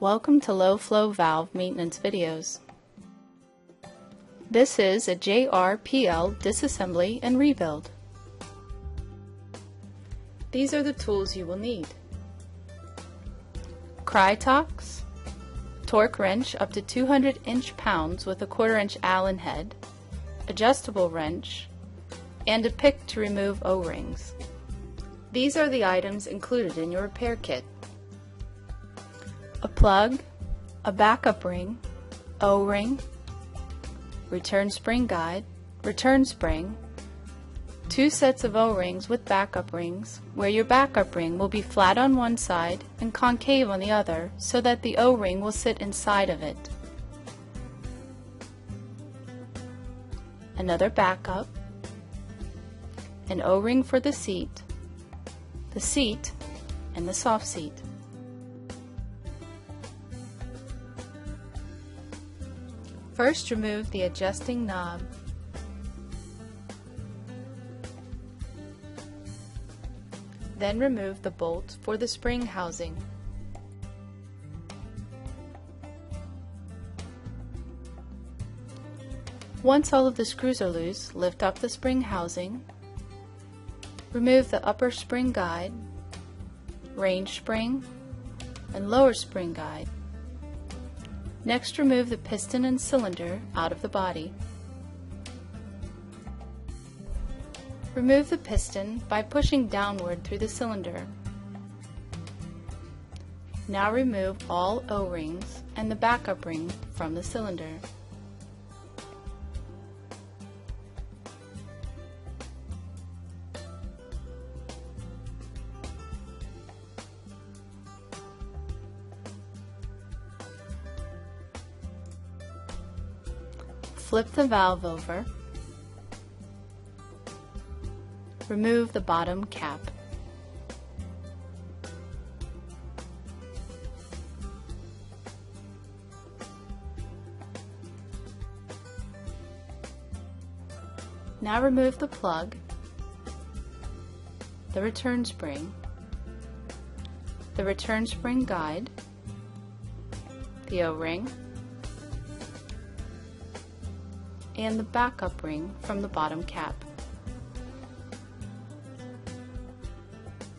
Welcome to LowFlow Valve maintenance videos. This is a JRPL disassembly and rebuild. These are the tools you will need: Krytox, torque wrench up to 200 inch-pounds with a 1/4 inch Allen head, adjustable wrench, and a pick to remove O-rings. These are the items included in your repair kit: a plug, a backup ring, O-ring, return spring guide, return spring, 2 sets of O-rings with backup rings, where your backup ring will be flat on one side and concave on the other so that the O-ring will sit inside of it. Another backup, an O-ring for the seat, and the soft seat. First, remove the adjusting knob. Then remove the bolt for the spring housing. Once all of the screws are loose, lift up the spring housing, remove the upper spring guide, range spring, and lower spring guide. Next, remove the piston and cylinder out of the body. Remove the piston by pushing downward through the cylinder. Now remove all O-rings and the backup ring from the cylinder. Flip the valve over. Remove the bottom cap. Now remove the plug, the return spring guide, the O-ring, and the backup ring from the bottom cap.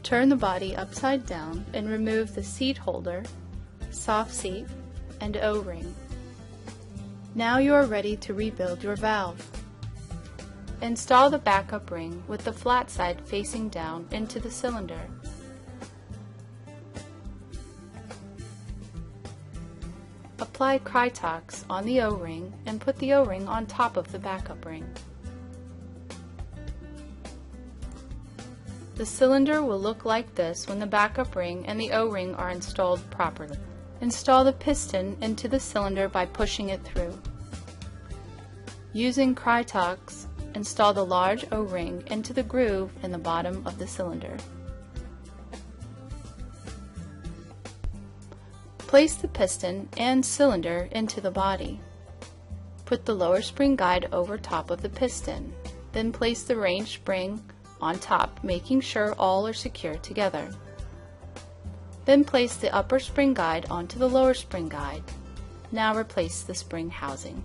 Turn the body upside down and remove the seat holder, soft seat, and O-ring. Now you are ready to rebuild your valve. Install the backup ring with the flat side facing down into the cylinder. Apply Krytox on the O-ring and put the O-ring on top of the backup ring. The cylinder will look like this when the backup ring and the O-ring are installed properly. Install the piston into the cylinder by pushing it through. Using Krytox, install the large O-ring into the groove in the bottom of the cylinder. Place the piston and cylinder into the body. Put the lower spring guide over top of the piston. Then place the range spring on top, making sure all are secure together. Then place the upper spring guide onto the lower spring guide. Now replace the spring housing.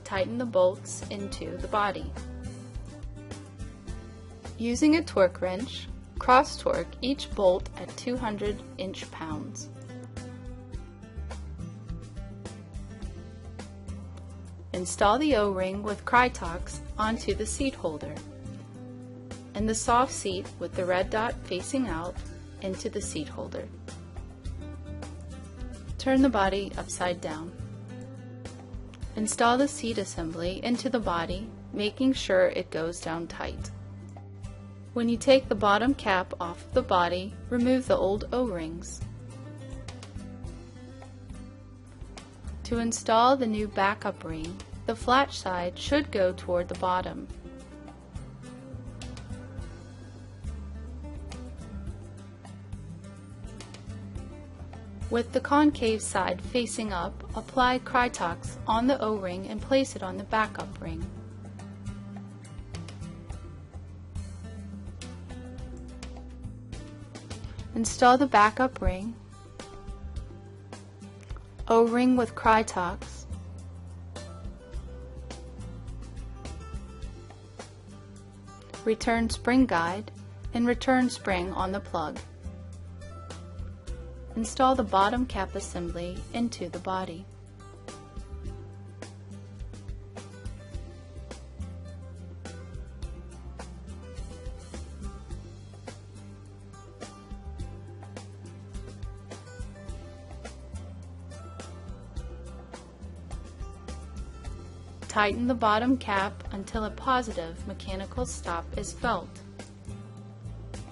Tighten the bolts into the body. Using a torque wrench, cross torque each bolt at 200 inch-pounds. Install the O-ring with Krytox onto the seat holder, and the soft seat with the red dot facing out into the seat holder. Turn the body upside down. Install the seat assembly into the body, making sure it goes down tight. When you take the bottom cap off the body, remove the old O-rings. To install the new backup ring, the flat side should go toward the bottom. With the concave side facing up, apply Krytox on the O-ring and place it on the backup ring. Install the backup ring, O-ring with Krytox, return spring guide, and return spring on the plug. Install the bottom cap assembly into the body. Tighten the bottom cap until a positive mechanical stop is felt.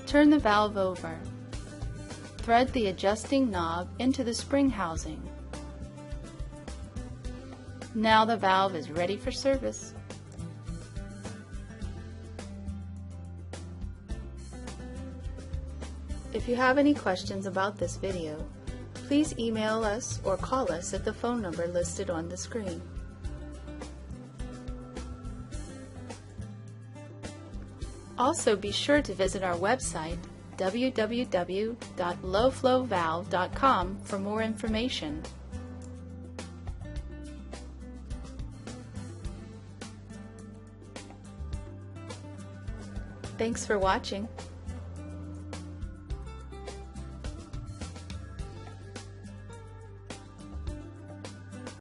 Turn the valve over. Thread the adjusting knob into the spring housing. Now the valve is ready for service. If you have any questions about this video, please email us or call us at the phone number listed on the screen. Also, be sure to visit our website www.lowflowvalve.com for more information. Thanks for watching.